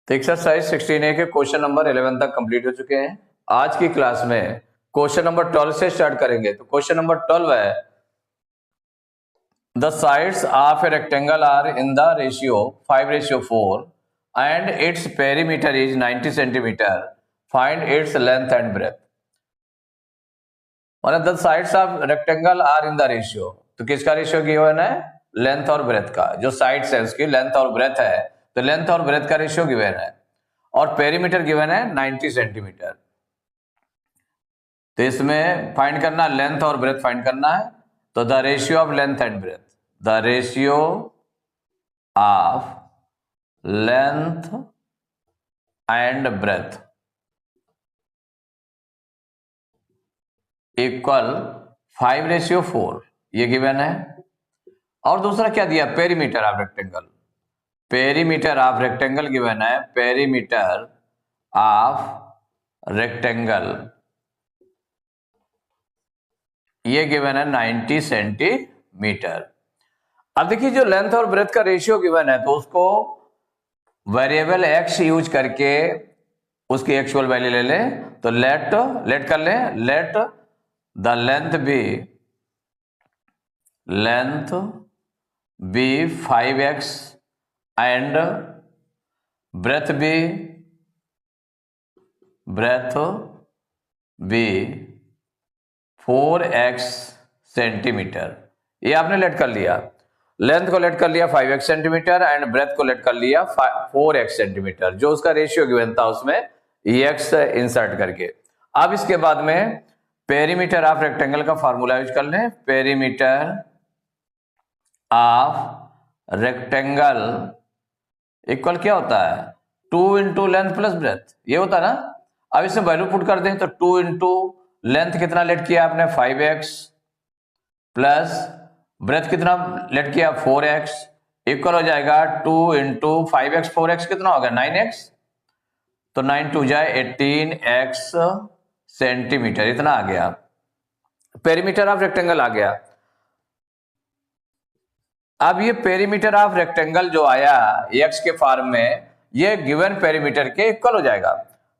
तो exercise 16A के question number 11 तक कंप्लीट हो चुके हैं। आज की क्लास में क्वेश्चन नंबर 12 से स्टार्ट करेंगे। तो क्वेश्चन नंबर 12 है, the sides of a rectangle are in the ratio 5:4 and its perimeter is 90 centimetre, find its length and breadth. मतलब the sides of rectangle are in the ratio, तो किसका ratio given है? Length और breadth का। जो sides है उसकी length और ब्रेथ है, तो लेंथ और ब्रेथ का रेशियो गिवन है और पेरीमीटर गिवन है 90 सेंटीमीटर। तो इसमें फाइंड करना, लेंथ और ब्रेथ फाइंड करना है। तो the ratio of length and breadth, the ratio of length and breadth equal 5:4, ये गिवन है। और दूसरा क्या दिया? Perimeter of rectangle. Perimeter of rectangle given है, पेरीमीटर ऑफ रेक्टेंगल ये गिवन है 90 सेंटीमीटर। अब देखिए जो लेंथ और ब्रेथ का रेशियो गिवन है, तो उसको वेरिएबल x यूज करके उसकी एक्चुअल वैल्यू ले लें। तो लेट कर लें, let the length be 5x and breadth be 4x centimetre. ये आपने लेट कर लिया, लेंथ को लेट कर लिया 5x सेंटीमीटर एंड ब्रेथ को लेट कर लिया 4x सेंटीमीटर। जो उसका रेशियो गिवन था उसमें x इंसर्ट करके। अब इसके बाद में पेरीमीटर ऑफ रेक्टेंगल का फार्मूला यूज कर लें। पेरीमीटर ऑफ रेक्टेंगल इक्वल क्या होता है? 2 इंटू लेंथ प्लस ब्रेथ, ये होता है ना। अब इसमें वैल्यू पुट कर दें तो 2 इंटू लेंथ कितना लेट किया आपने? 5x प्लस ब्रेथ कितना लेट किया? 4x इक्वल हो जाएगा 2 इंटू 5x 4x कितना हो गया? 9x। तो 9 टू जाए 18x सेंटीमीटर, इतना आ गया। पेरीमीटर ऑफ रेक्टेंगल आ गया। अब ये पेरीमीटर ऑफ रेक्टेंगल जो आया x के फॉर्म में, ये गिवन पेरीमीटर के इक्वल हो जाएगा।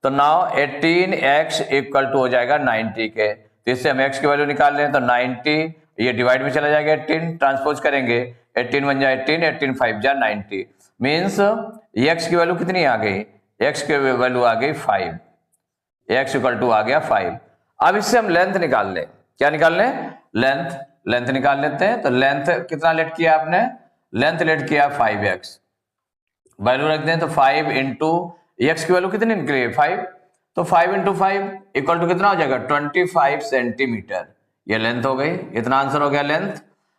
तो नाउ 18x इक्वल टू हो जाएगा 90 के। तो इससे हम x की वैल्यू निकाल लें तो 90, ये डिवाइड में चला जाएगा 18, ट्रांसपोज करेंगे 18 बन जाए 18, 18 5 जा 90। मीन्स x की वैल्यू कितनी आ गई? x की वैल्यू आ गई 5, x इक्वल टू आ गया 5। अब इससे हम लेंथ निकाल लें। क्या निकाल लें? लेंथ निकाल लेते हैं। तो लेंथ कितना लेट किया आपने? लेंथ लेट किया 5x, वैल्यू रख दें तो 5 इंटू एक्स की वैल्यू कितनी निकली? 5। तो 5 इंटू 5 इक्वल टू कितना हो जाएगा? 25 सेंटीमीटर। ये लेंथ हो गई, इतना आंसर हो गया लेंथ।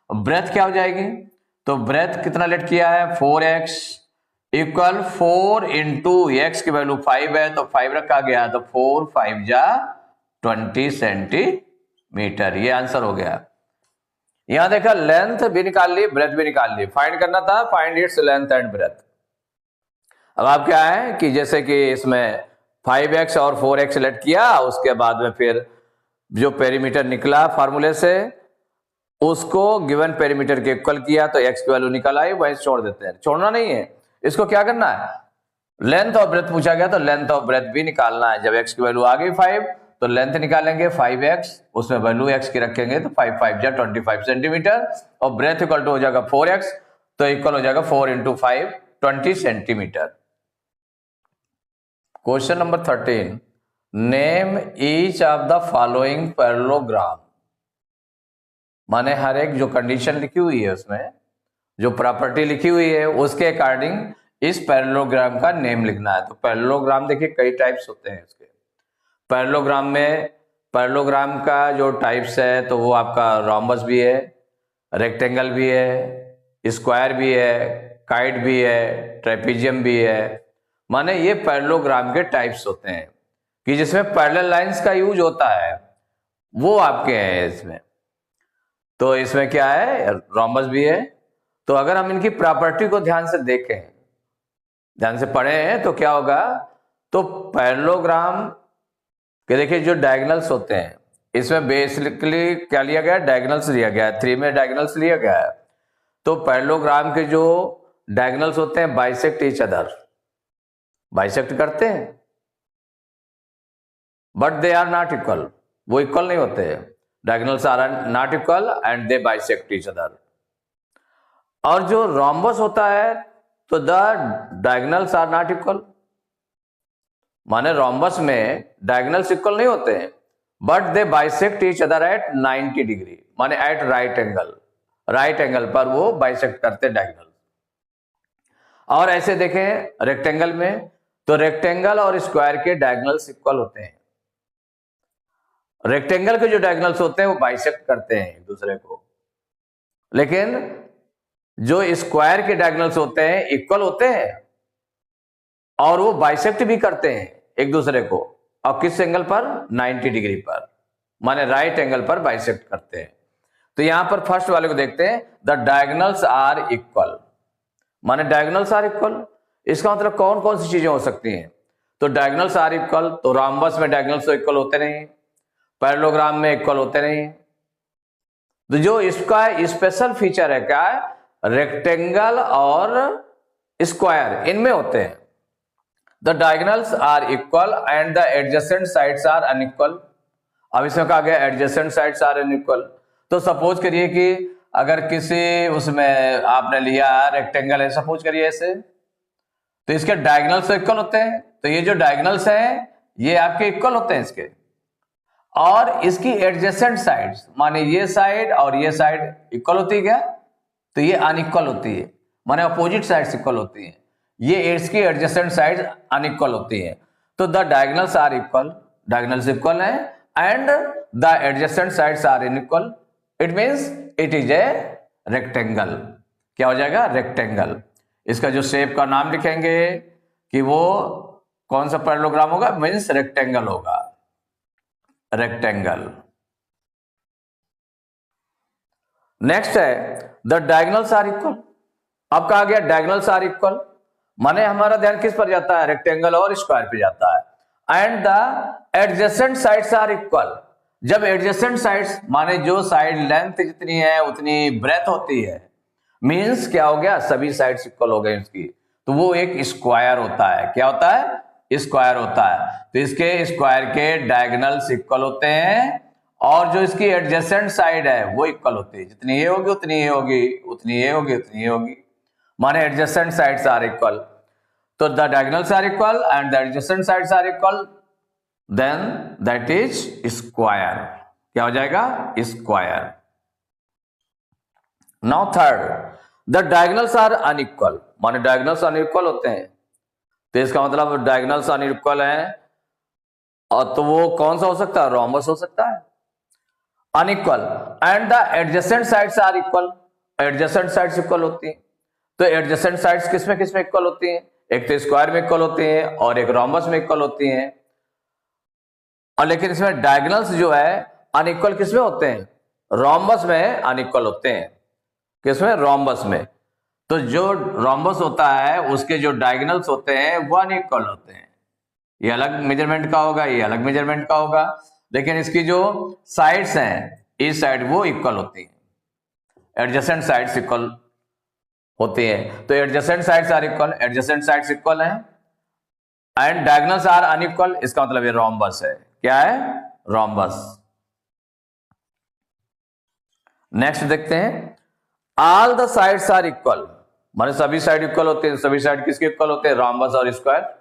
ब्रेथ क्या हो जाएगी? तो ब्रेथ कितना लेट किया है? 4x इक्वल 4 इंटू एक्स की वैल्यू 5 है तो 5 रखा गया, तो 4 5 जा 20 सेंटीमीटर। ये आंसर हो गया। यहां देखा लेंथ भी निकाल ली, ब्रेथ भी निकाल ली। फाइंड करना था, find its length and breadth. अब आप क्या है कि जैसे कि इसमें 5x और 4x सेलेक्ट किया, उसके बाद में फिर जो पेरीमीटर निकला फार्मूले से उसको गिवन पेरीमीटर के इक्वल किया, तो x की वैल्यू निकल आई, वहीं छोड़ देते हैं। छोड़ना नहीं है, इसको क्या करना है? लेंथ और ब्रेथ पूछा गया तो लेंथ और ब्रेथ भी निकालना है। जब x की वैल्यू आ गई 5 तो लेंथ निकालेंगे 5x, उसमें वैल्यू x की रखेंगे तो 5 5 जा 25 सेंटीमीटर और ब्रेथ इक्वल टू हो जाएगा 4x, तो इक्वल हो जाएगा 4 into 5 20 centimetre. Question number 13, name each of the following parallelogram. माने हर एक जो कंडीशन लिखी हुई है उसमें जो प्रॉपर्टी लिखी हुई है उसके अकॉर्डिंग इस पैरेललोग्राम का नेम लिखना है। तो पैरेललोग्राम देखिए कई टाइप्स होते हैं इसके। पैरेललोग्राम में पैरेललोग्राम का जो टाइप्स है तो वो आपका रोम्बस भी है, रेक्टेंगल भी है, स्क्वायर भी है, काइट भी है, ट्रेपीजियम भी है। माने ये पैरेललोग्राम के टाइप्स होते हैं कि जिसमें पैरेलल लाइंस का यूज होता है, वो आपके हैं इसमें। तो इसमें क्या है? रोम्बस भी है। तो अगर हम इनकी प्रॉपर्टी को ध्यान से देखें, ध्यान से पढ़े हैं तो क्या होगा? तो पैरेललोग्राम के देखिए जो डायगोनल्स होते हैं इसमें बेसिकली क्या लिया गया? डायगोनल्स लिया गया है। 3 में डायगोनल्स लिया गया है। तो पैरेललोग्राम के जो डायगोनल्स होते हैं बाइसेक्ट ईच अदर, बाइसेक्ट करते हैं, but they are not equal, वो इक्वल नहीं होते। Diagonals are not equal and they bisect each other. और जो रोम्बस होता है तो the diagonals are not equal, माने रोम्बस में डायगोनल्स इक्वल नहीं होते हैं, but they bisect each other at 90 degree, माने at right angle, right angle पर वो बाइसेक्ट करते डायगोनल। और ऐसे देखें रेक्टेंगल में, तो रेक्टेंगल और स्क्वायर के डायगोनल्स इक्वल होते हैं। रेक्टेंगल के जो डायगोनल्स होते हैं वो बाइसेक्ट करते हैं एक दूसरे को, लेकिन जो स्क्वायर के डायगोनल्स होते हैं इक्वल होते हैं और वो बाइसेक्ट भी करते हैं एक दूसरे को, और किस एंगल पर? 90 डिग्री पर, माने राइट एंगल पर बाइसेक्ट करते हैं। तो यहां पर फर्स्ट वाले को देखते हैं, द डायगोनल्स आर इक्वल, माने डायगोनल्स आर इक्वल। इसका मतलब कौन कौन सी चीजें हो सकती हैं? तो डायगोनल्स आर इक्वल, तो रोम्बस में डायगोनल्स तो इक्वल होते नहीं, पैरेललोग्राम में इक्वल होते नहीं। तो जो इसका स्पेशल फीचर है क्या है? रेक्टेंगल और स्क्वायर इनमें होते हैं। The diagonals are equal and the adjacent sides are unequal. अब इसमें कहा गया एडजेसेंट साइड्स आर अनइक्वल, तो सपोज करिए कि अगर किसी उसमें आपने लिया रेक्टेंगल है, सपोज करिए ऐसे, तो इसके डायगोनल्स तो इक्वल होते हैं, तो ये जो डायगोनल्स हैं ये आपके इक्वल होते हैं इसके, और इसकी एडजेसेंट साइड्स माने ये साइड और ये साइड इक्वल होती है क्या? तो ये अनइक्वल होती है, माने अपोजिट साइड्स इक्वल होती हैं, ये इसकी एडजेसेंट साइड्स अनइक्वल होती हैं। तो the diagonals are equal, diagonals equal है and the adjacent sides are unequal, it means it is a rectangle. क्या हो जाएगा? रेक्टेंगल। इसका जो शेप का नाम लिखेंगे कि वो कौन सा पैरेललोग्राम होगा? मींस रेक्टेंगल होगा, रेक्टेंगल। नेक्स्ट है द डायगोनल्स आर इक्वल। अब कहा गया डायगोनल्स आर इक्वल, माने हमारा ध्यान किस पर जाता है? रेक्टेंगल और स्क्वायर पे जाता है। And the adjacent sides are equal. जब एडजेसेंट साइड्स माने जो साइड लेंथ जितनी है उतनी ब्रेथ होती है, मींस क्या हो गया? सभी साइड्स इक्वल हो गई उसकी, तो वो एक स्क्वायर होता है। क्या होता है? स्क्वायर होता है। तो इसके स्क्वायर के डायगोनल्स इक्वल होते हैं और जो इसकी एडजेसेंट साइड है वो इक्वल होती है, जितनी ये होगी उतनी ये होगी, उतनी ये होगी उतनी ये होगी, माने एडजेसेंट साइड्स आर इक्वल। तो the diagonals are equal and the adjacent sides are equal, then that is square. क्या हो जाएगा? Square. Now third, the diagonals are unequal, माने डायगोनल्स अनइक्वल होते हैं, तो इसका मतलब डायगोनल्स अनइक्वल हैं, और तो वो कौन सा हो सकता है? रोम्बस हो सकता है। Unequal and the adjacent sides are equal, adjacent sides equal होती हैं। तो एडजेसेंट साइड्स किसमें किसमें इक्वल होती हैं? एक तो स्क्वायर में इक्वल होती हैं और एक रोम्बस में इक्वल होती हैं। और लेकिन इसमें डायगोनल्स जो है अनइक्वल किसमें होते हैं? रोम्बस में अनइक्वल होते हैं। किसमें? रोम्बस में। तो जो रोम्बस होता है उसके जो डायगोनल्स होते हैं वो अनइक्वल होते हैं, ये अलग मेजरमेंट का होगा, ये अलग मेजरमेंट का होगा, लेकिन इसकी जो साइड्स हैं इस साइड वो इक्वल होती हैं, एडजेसेंट साइड्स इक्वल होती हैं। तो adjacent sides are equal, adjacent sides equal हैं एंड डायगोनल्स आर अनइक्वल, इसका मतलब ये रोम्बस है। क्या है? रोम्बस। नेक्स्ट देखते हैं, all the sides are equal, माने सभी साइड इक्वल होते हैं। सभी साइड किसके इक्वल होते हैं? रोम्बस और square.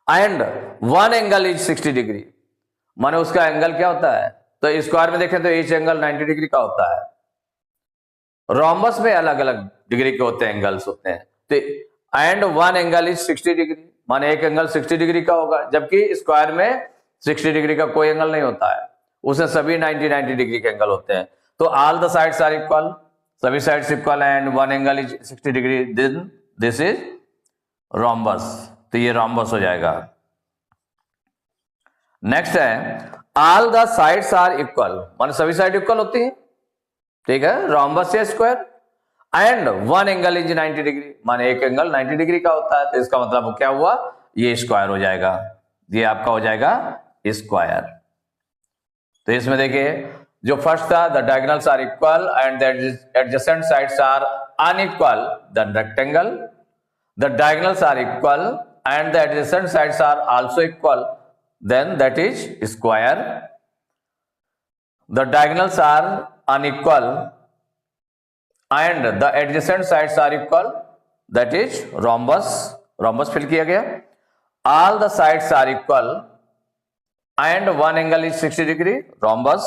And one angle is 60 degree, माने उसका एंगल क्या होता है? तो स्क्वायर में देखें तो ईच एंगल 90 डिग्री का होता है, रोम्बस में अलग अलग डिग्री के होते हैं, एंगल्स होते हैं। तो and one angle is 60 degree, माने एक एंगल 60 डिग्री का होगा, जबकि स्क्वायर में 60 डिग्री का कोई एंगल नहीं होता है, उसमें सभी 90 डिग्री के एंगल होते हैं। तो all the sides are equal, सभी sides equal and one angle is 60 degree, then this is rhombus. तो ये रोम्बस हो जाएगा। नेक्स्ट है all the sides are equal, माने सभी साइड इक्वल होती है, ठीक है, रोम्बस या square. And one angle is 90 degree, माने एक एंगल 90 डिग्री का होता है, तो इसका मतलब क्या हुआ? ये स्क्वायर हो जाएगा, ये आपका हो जाएगा स्क्वायर। तो इसमें देखिए जो फर्स्ट था, the diagonals are equal and the adjacent sides are unequal, then rectangle. The diagonals are equal and the adjacent sides are also equal, then that is square. The diagonals are unequal and the adjacent sides are equal, that is rhombus. Rhombus fill किया गया. All the sides are equal and one angle is 60 degree, rhombus.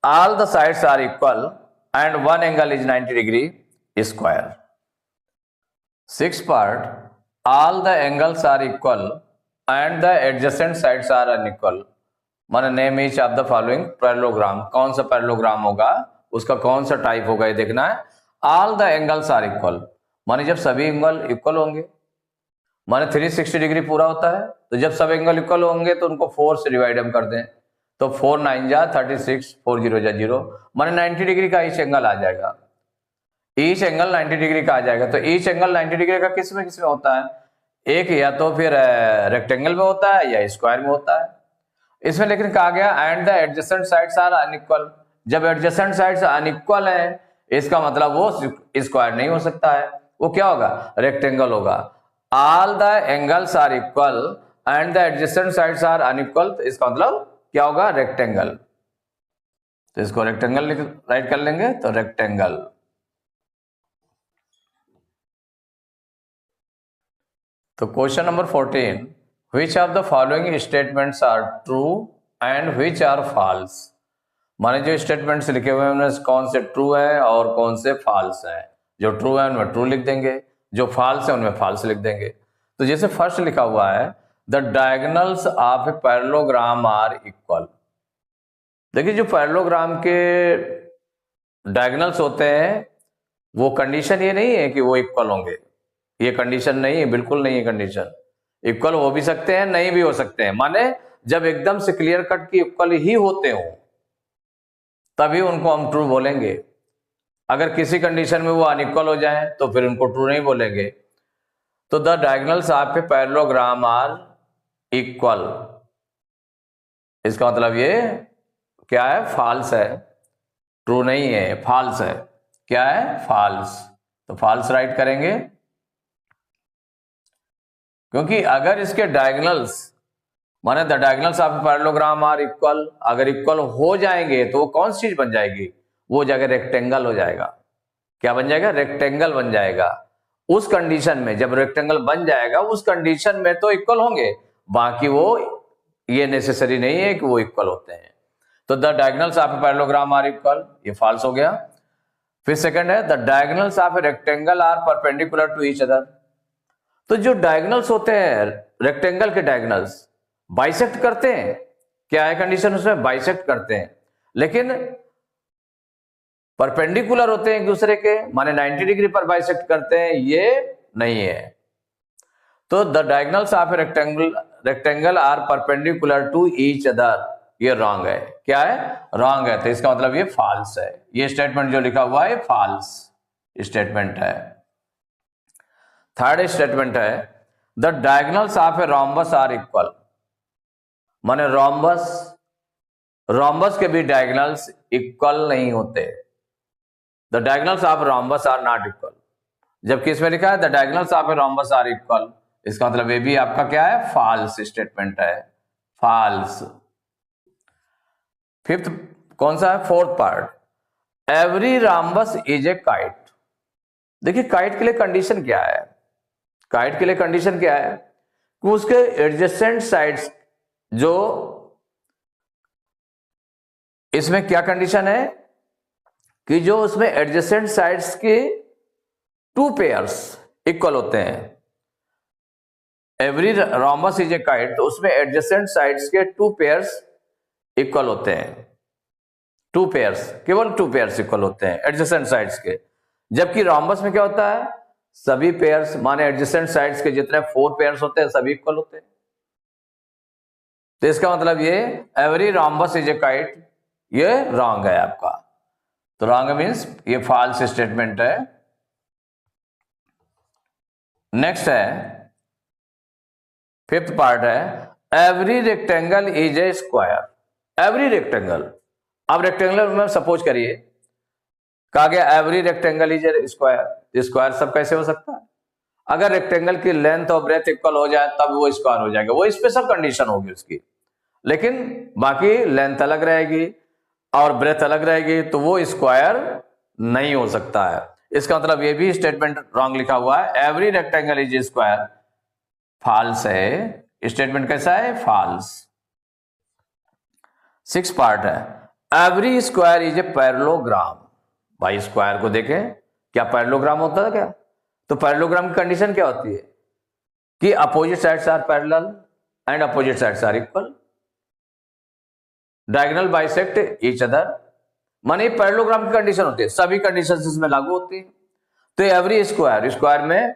All the sides are equal and one angle is 90 degree, square. Sixth part, all the angles are equal and the adjacent sides are unequal. माने name each of the following parallelogram. कौन सा parallelogram होगा, उसका कौन सा type होगा ये देखना है. All the angles are equal माने जब सभी एंगल इक्वल होंगे, माने 360 डिग्री पूरा होता है, तो जब सब एंगल इक्वल होंगे तो उनको 4 से डिवाइड हम कर दें, तो 4 9 जा 36, 4 0 जा 0, माने 90 डिग्री का ईच एंगल आ जाएगा. ईच एंगल 90 डिग्री का आ जाएगा. तो ईच एंगल 90 डिग्री का किस में होता है, एक या तो फिर रेक्टेंगल में होता है या स्क्वायर में होता है. इसमें लेकिन कहा गया and the adjacent sides are unequal. जब एडजेसेंट साइड्स अनइक्वल है इसका मतलब वो स्क्वायर नहीं हो सकता है, वो क्या होगा, रेक्टेंगल होगा. All the angles are equal and the adjacent sides are unequal, तो इसका मतलब क्या होगा, रेक्टेंगल. तो इसको रेक्टेंगल राइट कर लेंगे, तो रेक्टेंगल. तो question number 14, which of the following statements are true and which are false. माने जो स्टेटमेंट्स लिखे हुए हैं उनमें कौन से ट्रू है और कौन से फॉल्स है. जो ट्रू है उनमें ट्रू लिख देंगे, जो फॉल्स है उनमें फॉल्स लिख देंगे. तो जैसे फर्स्ट लिखा हुआ है the diagonals of a parallelogram are equal. देखिए जो पैरेललोग्राम के डायगोनल्स होते हैं वो कंडीशन ये नहीं है कि वो इक्वल होंगे, ये कंडीशन नहीं है, बिल्कुल नहीं है कंडीशन. इक्वल हो भी सकते हैं, नहीं भी हो सकते हैं. माने जब एकदम से क्लियर कट की इक्वल ही होते हो तभी उनको हम ट्रू बोलेंगे. अगर किसी कंडीशन में वो अनइक्वल हो जाए तो फिर उनको ट्रू नहीं बोलेंगे. तो the diagonals of a parallelogram are equal, इसका मतलब ये क्या है, फॉल्स है, ट्रू नहीं है, फॉल्स है. क्या है, फॉल्स. तो फॉल्स राइट करेंगे, क्योंकि अगर इसके डायगोनल्स माने the diagonals of parallelogram are equal, अगर इक्वल हो जाएंगे तो वो कौन सी चीज बन जाएगी, वो जगह रेक्टेंगल हो जाएगा. क्या बन जाएगा, रेक्टेंगल बन जाएगा. उस कंडीशन में जब रेक्टेंगल बन जाएगा उस कंडीशन में तो इक्वल होंगे, बाकी वो ये नेसेसरी नहीं है कि वो इक्वल होते हैं. तो the diagonals of parallelogram are equal, ये फॉल्स हो गया. फिर सेकंड है the diagonals of a rectangle are perpendicular to each other. तो जो डायगोनल्स होते हैं रेक्टेंगल के डायगोनल्स बाइसेक्ट करते हैं, क्या है कंडीशन उसमें, बाइसेक्ट करते हैं, लेकिन परपेंडिकुलर होते हैं एक दूसरे के, माने 90 डिग्री पर बाइसेक्ट करते हैं, ये नहीं है. तो the diagonals of a rectangle are perpendicular to each other, ये रॉन्ग है. क्या है, रॉन्ग है. तो इसका मतलब ये फॉल्स है. ये स्टेटमेंट जो लिखा हुआ है फॉल्स स्टेटमेंट है. थर्ड स्टेटमेंट है the diagonals of a rhombus are equal. माने रोम्बस के भी डायगोनल्स इक्वल नहीं होते. The diagonals of rhombus are not equal. जबकि इसमें लिखा है the diagonals of a rhombus are equal, इसका मतलब ये भी आपका क्या है, फॉल्स स्टेटमेंट है, फॉल्स. फिफ्थ कौन सा है, fourth part, every rhombus is a kite. देखिए काइट के लिए कंडीशन क्या है, काइट के लिए कंडीशन क्या है कि उसके एडजेसेंट साइड्स, जो इसमें क्या कंडीशन है कि जो उसमें एडजेसेंट साइड्स के 2 पेयर्स इक्वल होते हैं. Every rhombus is a kite, तो उसमें एडजेसेंट साइड्स के 2 पेयर्स इक्वल होते हैं. 2 पेयर्स, केवल 2 पेयर्स इक्वल होते हैं एडजेसेंट साइड्स के. जबकि रोम्बस में क्या होता है, सभी पेयर्स माने एडजेसेंट साइड्स के जितने 4 पेयर्स होते हैं सभी इक्वल होते हैं. तो इसका मतलब ये every rhombus is a kite, ये रॉन्ग है आपका. तो रॉन्ग मींस ये फॉल्स स्टेटमेंट है. नेक्स्ट है फिफ्थ पार्ट है every rectangle is a square. Every rectangle, अब रेक्टेंगल में सपोज करिए कहा गया every rectangle is a square. Square सब कैसे हो सकता है, अगर रेक्टेंगल की लेंथ और ब्रेथ इक्वल हो जाए तब वो स्क्वायर हो जाएगा, वो स्पेशल कंडीशन होगी उसकी। लेकिन बाकी लेंथ अलग रहेगी और ब्रेथ अलग रहेगी तो वो स्क्वायर नहीं हो सकता है। इसका मतलब ये भी स्टेटमेंट रॉन्ग लिखा हुआ है, every rectangle is square, false है। स्टेटमेंट कैसा है? फॉल्स। 6 पार्ट है, every square is a parallelogram. भाई स्क्वायर को देखें, क्या पैरेललोग्राम होता है क्या? तो पैरेललोग्राम की कंडीशन क्या होती है कि opposite sides are parallel and opposite sides are equal, diagonal bisect each other, माने पैरेललोग्राम की कंडीशन होती है, सभी कंडीशंस इसमें लागू होती है। तो एवरी स्क्वायर, स्क्वायर में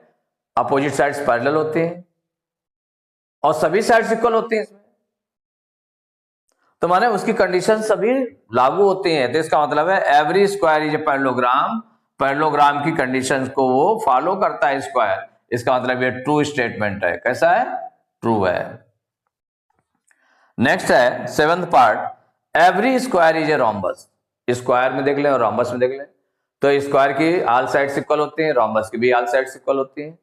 अपोजिट साइड्स पैरेलल होते हैं और सभी साइड्स इक्वल होती हैं इसमें, तो माने उसकी कंडीशन सभी लागू होती हैं। तो इसका मतलब है every square is a parallelogram, parallelogram की कंडीशंस को वो फॉलो करता है स्क्वायर। इसका मतलब ये ट्रू स्टेटमेंट है। कैसा है? ट्रू है। नेक्स्ट है 7th part, every square is a rhombus. Square में देख लें और रोम्बस में देख लें, तो स्क्वायर की ऑल साइड्स इक्वल होती हैं, रोम्बस की भी ऑल साइड्स इक्वल होती हैं,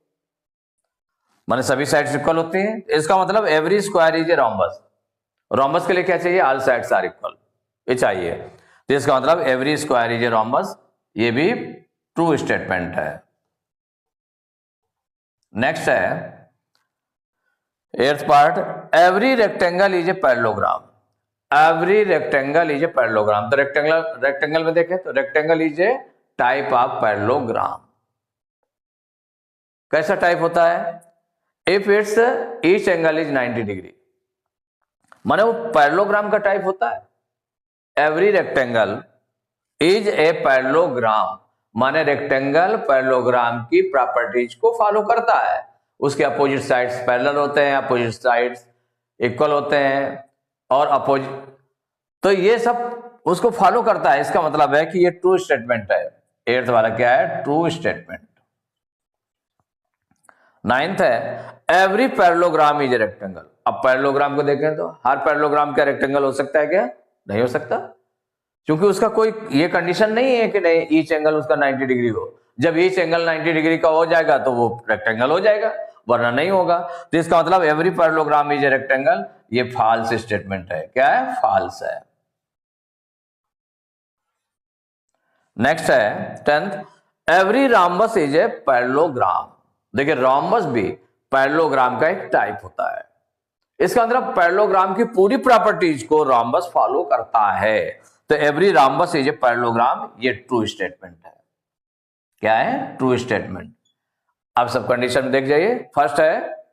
माने सभी साइड्स इक्वल होती हैं। इसका मतलब every square is a rhombus. Rhombus के लिए क्या चाहिए? ऑल साइड्स आर इक्वल, ये चाहिए। तो इसका मतलब every square is a rhombus, ये भी ट्रू स्टेटमेंट है। नेक्स्ट है 8th part, every rectangle is a parallelogram. Every rectangle is a parallelogram, तो रेक्टेंगल में देखें तो rectangle is A type of parallelogram. कैसा टाइप होता है? If it's each angle is 90 degree, माने वो पैरेललोग्राम का टाइप होता है। Every rectangle is a parallelogram, माने रेक्टेंगल पैरेललोग्राम की प्रॉपर्टीज को फॉलो करता है। उसके अपोजिट साइड्स पैरेलल होते हैं, अपोजिट साइड्स इक्वल होते हैं और अपोजिट, तो ये सब उसको फॉलो करता है। इसका मतलब है कि ये ट्रू स्टेटमेंट है। 8th वाला क्या है? True statement. 9th है, every parallelogram is a rectangle. अब पैरेललोग्राम को देखें तो हर पैरेललोग्राम क्या रेक्टेंगल हो सकता है क्या? नहीं हो सकता, क्योंकि उसका कोई ये कंडीशन नहीं है कि नहीं ईच एंगल उसका 90 डिग्री हो। जब ईच एंगल 90 डिग्री का हो जाएगा तो वो रेक्टेंगल हो जाएगा, वरना नहीं होगा। तो इसका मतलब every parallelogram is a rectangle, ये फॉल्स स्टेटमेंट है। क्या है? फॉल्स है। नेक्स्ट है 10th, every rhombus is a parallelogram. देखिए रोम्बस भी पैरेललोग्राम का एक टाइप होता है। इसका मतलब पैरेललोग्राम की पूरी प्रॉपर्टीज को रोम्बस फॉलो करता है। तो every rhombus is a parallelogram, ये ट्रू स्टेटमेंट है। क्या है? True statement. अब सब कंडीशन देख जाइए। फर्स्ट है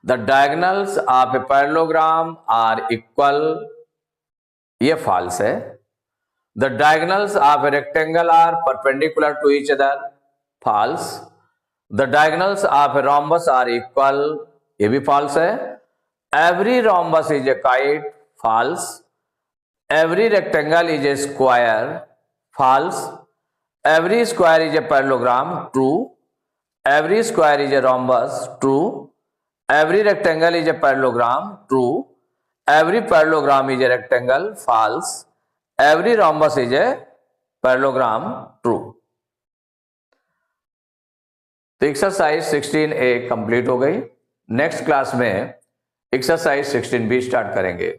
the diagonals of a parallelogram are equal, ये फॉल्स है। The diagonals of a rectangle are perpendicular to each other, false. The diagonals of a rhombus are equal, ये भी फॉल्स है। Every rhombus is a kite, false. Every rectangle is a square, false. Every square is a parallelogram, true. Every square is a rhombus, true. Every rectangle is a parallelogram, true. Every parallelogram is a rectangle, false. Every rhombus is a parallelogram, true. तो exercise 16A complete हो गई। Next class में exercise 16B start करेंगे।